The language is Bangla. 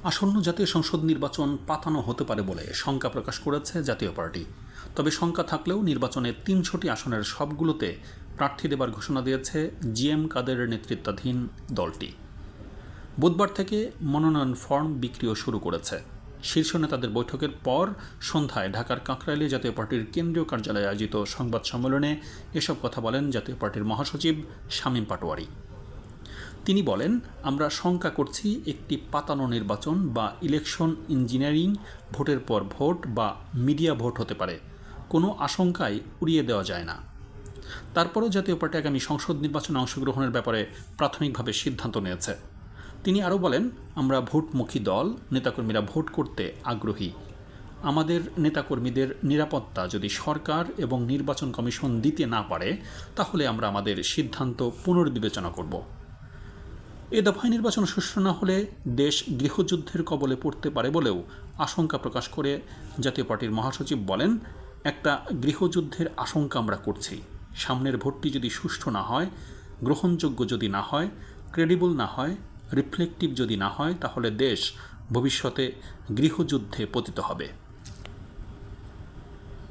আসন্ন জাতীয় সংসদ নির্বাচন পাতানো হতে পারে বলে শঙ্কা প্রকাশ করেছে জাতীয় পার্টি। তবে শঙ্কা থাকলেও নির্বাচনে ৩০০টি আসনের সবগুলোতে প্রার্থী দেবার ঘোষণা দিয়েছে জিএম কাদেরের নেতৃত্বাধীন দলটি। বুধবার থেকে মনোনয়ন ফর্ম বিক্রিও শুরু করেছে। শীর্ষ নেতাদের বৈঠকের পর সন্ধ্যায় ঢাকার কাকরাইলে জাতীয় পার্টির কেন্দ্রীয় কার্যালয়ে আয়োজিত সংবাদ সম্মেলনে এসব কথা বলেন জাতীয় পার্টির মহাসচিব শামীম পাটোয়ারী। তিনি বলেন, আমরা শঙ্কা করছি একটি পাতানো নির্বাচন বা ইলেকশন ইঞ্জিনিয়ারিং, ভোটের পর ভোট বা মিডিয়া ভোট হতে পারে। কোনো আশঙ্কাই উড়িয়ে দেওয়া যায় না। তারপরও জাতীয় পার্টি আগামী সংসদ নির্বাচনে অংশগ্রহণের ব্যাপারে প্রাথমিকভাবে সিদ্ধান্ত নিয়েছে। তিনি আরও বলেন, আমরা ভোটমুখী দল, নেতাকর্মীরা ভোট করতে আগ্রহী। আমাদের নেতাকর্মীদের নিরাপত্তা যদি সরকার এবং নির্বাচন কমিশন দিতে না পারে, তাহলে আমরা আমাদের সিদ্ধান্ত পুনর্বিবেচনা করব। এ দফায় নির্বাচন সুষ্ঠু না হলে দেশ গৃহযুদ্ধের কবলে পড়তে পারে বলেও আশঙ্কা প্রকাশ করে জাতীয় পার্টির মহাসচিব বলেন, একটা গৃহযুদ্ধের আশঙ্কা আমরা করছি। সামনের ভোটটি যদি সুষ্ঠু না হয়, গ্রহণযোগ্য যদি না হয়, ক্রেডিবল না হয়, রিফ্লেকটিভ যদি না হয়, তাহলে দেশ ভবিষ্যতে গৃহযুদ্ধে পতিত হবে।